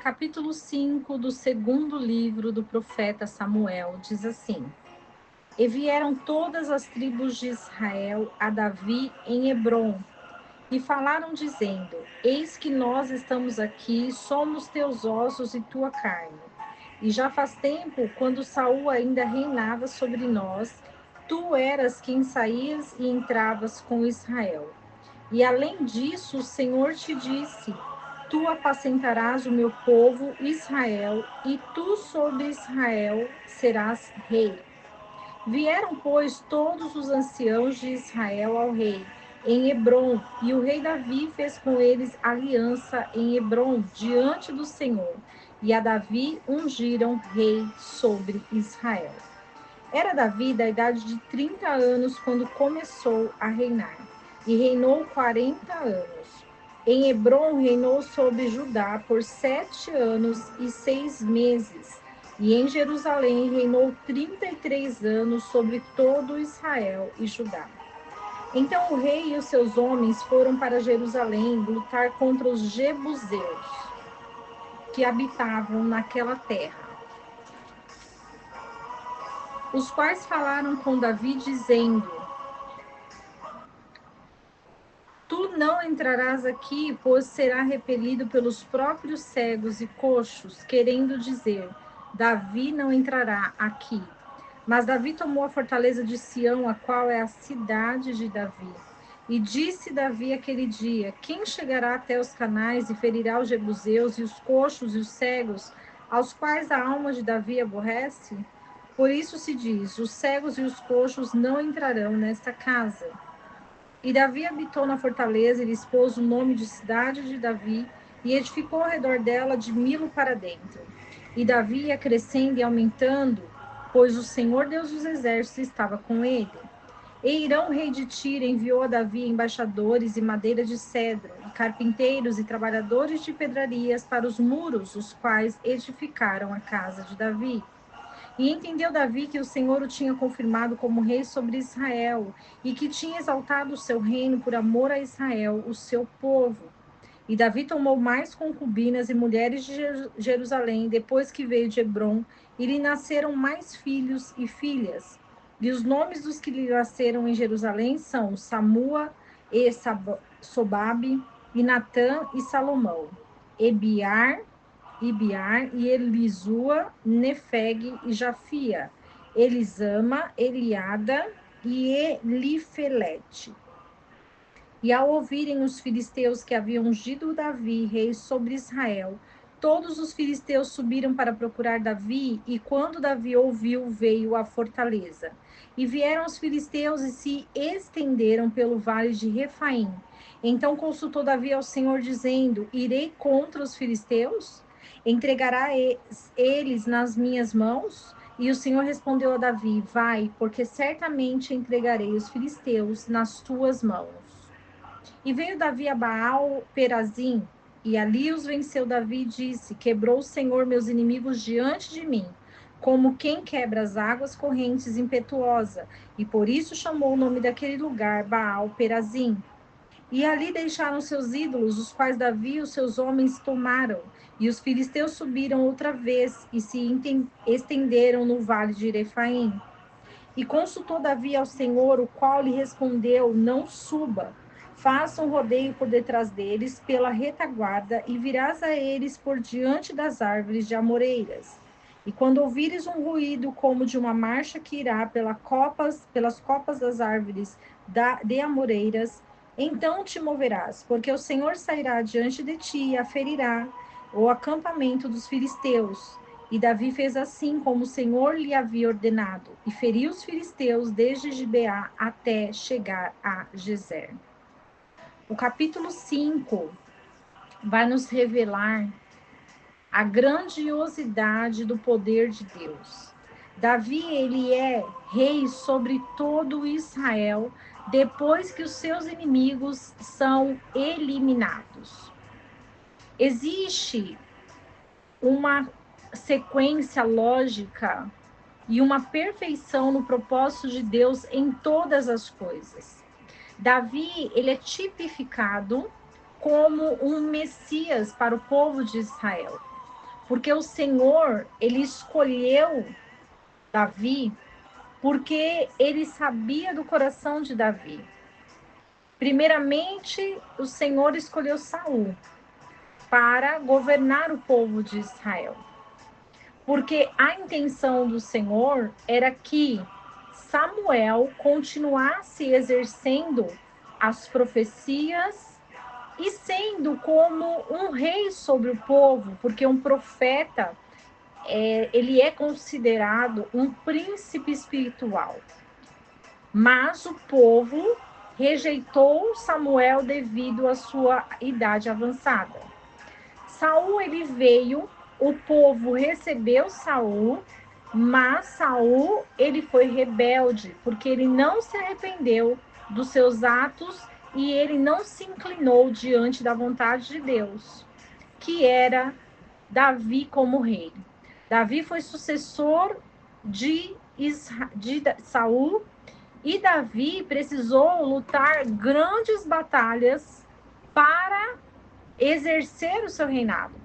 Capítulo 5 do segundo livro do profeta Samuel diz assim: E vieram todas as tribos de Israel a Davi em Hebrom, e falaram dizendo: Eis que nós estamos aqui, somos teus ossos e tua carne. E já faz tempo, quando Saul ainda reinava sobre nós, tu eras quem saías e entravas com Israel. E além disso, o Senhor te disse: Tu apacentarás o meu povo Israel, e tu sobre Israel serás rei. Vieram, pois, todos os anciãos de Israel ao rei em Hebrom, e o rei Davi fez com eles aliança em Hebrom, diante do Senhor. E a Davi ungiram rei sobre Israel. Era Davi da idade de 30 anos quando começou a reinar, e reinou 40 anos. Em Hebrom reinou sobre Judá por 7 anos e 6 meses, e em Jerusalém reinou 33 anos sobre todo Israel e Judá. Então o rei e os seus homens foram para Jerusalém lutar contra os jebuseus que habitavam naquela terra, os quais falaram com Davi, dizendo: Tu não entrarás aqui, pois será repelido pelos próprios cegos e coxos, querendo dizer: Davi não entrará aqui. Mas Davi tomou a fortaleza de Sião, a qual é a cidade de Davi. E disse Davi aquele dia: Quem chegará até os canais e ferirá os jebuseus e os coxos e os cegos, aos quais a alma de Davi aborrece? Por isso se diz: os cegos e os coxos não entrarão nesta casa. E Davi habitou na fortaleza, ele expôs o nome de cidade de Davi, e edificou ao redor dela de Milo para dentro. E Davi ia crescendo e aumentando, pois o Senhor Deus dos exércitos estava com ele. E Hirão, rei de Tiro, enviou a Davi embaixadores e madeira de cedro, e carpinteiros e trabalhadores de pedrarias para os muros, os quais edificaram a casa de Davi. E entendeu Davi que o Senhor o tinha confirmado como rei sobre Israel, e que tinha exaltado o seu reino por amor a Israel, o seu povo. E Davi tomou mais concubinas e mulheres de Jerusalém, depois que veio de Hebrom, e lhe nasceram mais filhos e filhas. E os nomes dos que lhe nasceram em Jerusalém são Samua e Sobabe, e Natã e Salomão, Ebiar Ibiar e Elisua, Nefeg e Jafia, Elisama, Eliada e Elifelete. E ao ouvirem os filisteus que haviam ungido Davi, rei sobre Israel, todos os filisteus subiram para procurar Davi, e quando Davi ouviu, veio à fortaleza. E vieram os filisteus e se estenderam pelo vale de Refaim. Então consultou Davi ao Senhor, dizendo: Irei contra os filisteus? Entregará eles nas minhas mãos? E o Senhor respondeu a Davi: Vai, porque certamente entregarei os filisteus nas tuas mãos. E veio Davi a Baal Perazim, e ali os venceu Davi, e disse: Quebrou o Senhor meus inimigos diante de mim, como quem quebra as águas correntes impetuosa. E por isso chamou o nome daquele lugar Baal Perazim. E ali deixaram seus ídolos, os quais Davi e os seus homens tomaram. E os filisteus subiram outra vez e se estenderam no vale de Refaim. E consultou Davi ao Senhor, o qual lhe respondeu: Não suba. Faça um rodeio por detrás deles, pela retaguarda, e virás a eles por diante das árvores de amoreiras. E quando ouvires um ruído como de uma marcha que irá pelas copas das árvores de amoreiras, então te moverás, porque o Senhor sairá diante de ti e aferirá o acampamento dos filisteus. E Davi fez assim como o Senhor lhe havia ordenado, e feriu os filisteus desde Gibeá até chegar a Gezer. O capítulo 5 vai nos revelar a grandiosidade do poder de Deus. Davi, ele é rei sobre todo Israel depois que os seus inimigos são eliminados. Existe uma sequência lógica e uma perfeição no propósito de Deus em todas as coisas. Davi, ele é tipificado como um Messias para o povo de Israel. Porque o Senhor, ele escolheu Davi porque ele sabia do coração de Davi. Primeiramente, o Senhor escolheu Saul para governar o povo de Israel. Porque a intenção do Senhor era que Samuel continuasse exercendo as profecias e sendo como um rei sobre o povo, porque um profeta, ele é considerado um príncipe espiritual. Mas o povo rejeitou Samuel devido à sua idade avançada. Saul, ele veio, o povo recebeu Saul, mas Saul, ele foi rebelde, porque ele não se arrependeu dos seus atos e ele não se inclinou diante da vontade de Deus, que era Davi como rei. Davi foi sucessor de Saul, e Davi precisou lutar grandes batalhas para exercer o seu reinado.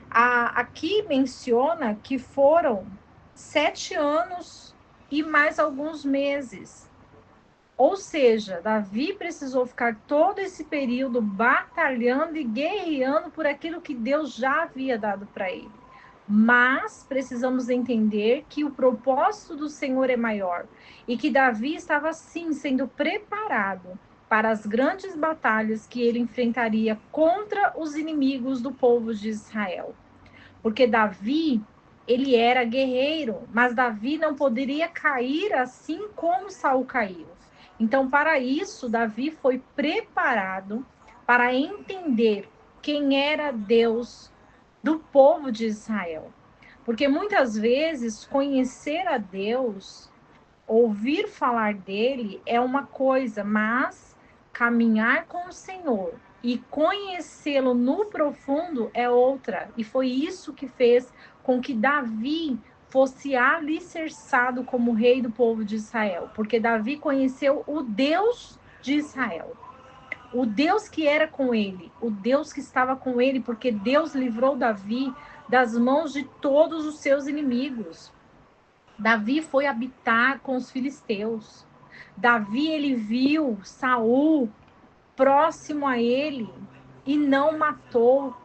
Aqui menciona que foram 7 anos e mais alguns meses. Ou seja, Davi precisou ficar todo esse período batalhando e guerreando por aquilo que Deus já havia dado para ele. Mas precisamos entender que o propósito do Senhor é maior e que Davi estava sim sendo preparado para as grandes batalhas que ele enfrentaria contra os inimigos do povo de Israel. Porque Davi, ele era guerreiro, mas Davi não poderia cair assim como Saul caiu. Então, para isso, Davi foi preparado para entender quem era Deus do povo de Israel. Porque muitas vezes conhecer a Deus, ouvir falar dele é uma coisa, mas caminhar com o Senhor e conhecê-lo no profundo é outra. E foi isso que fez com que Davi fosse alicerçado como rei do povo de Israel, porque Davi conheceu o Deus de Israel. O Deus que era com ele, o Deus que estava com ele, porque Deus livrou Davi das mãos de todos os seus inimigos. Davi foi habitar com os filisteus. Davi, ele viu Saul próximo a ele e não matou.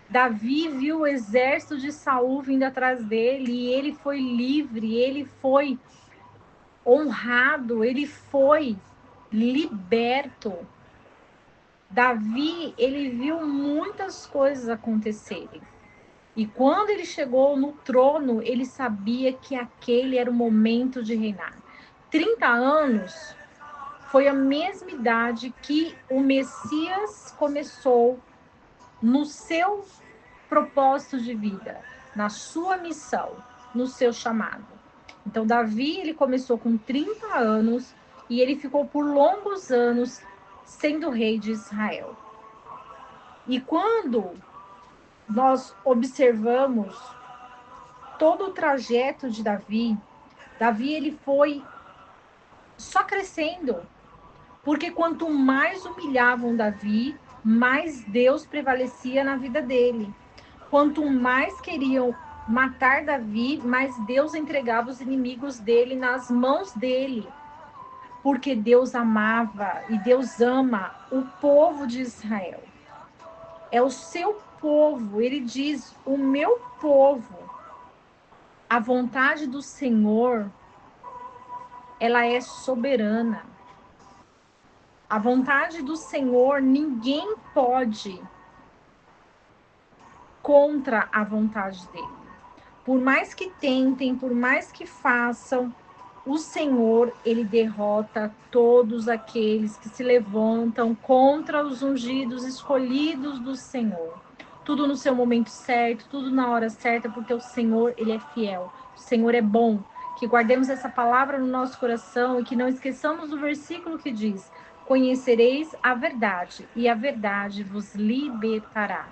Davi viu o exército de Saul vindo atrás dele e ele foi livre, ele foi honrado, ele foi liberto. Davi, ele viu muitas coisas acontecerem. E quando ele chegou no trono, ele sabia que aquele era o momento de reinar. 30 anos foi a mesma idade que o Messias começou no seu propósito de vida, na sua missão, no seu chamado. Então, Davi, ele começou com 30 anos e ele ficou por longos anos sendo rei de Israel. E quando nós observamos todo o trajeto de Davi, Davi, ele foi só crescendo, porque quanto mais humilhavam Davi, mais Deus prevalecia na vida dele. Quanto mais queriam matar Davi, mais Deus entregava os inimigos dele nas mãos dele. Porque Deus amava e Deus ama o povo de Israel. É o seu povo, ele diz, o meu povo. A vontade do Senhor, ela é soberana. A vontade do Senhor, ninguém pode contra a vontade dele. Por mais que tentem, por mais que façam, o Senhor, ele derrota todos aqueles que se levantam contra os ungidos escolhidos do Senhor. Tudo no seu momento certo, tudo na hora certa, porque o Senhor, ele é fiel. O Senhor é bom. Que guardemos essa palavra no nosso coração e que não esqueçamos do versículo que diz: conhecereis a verdade e a verdade vos libertará.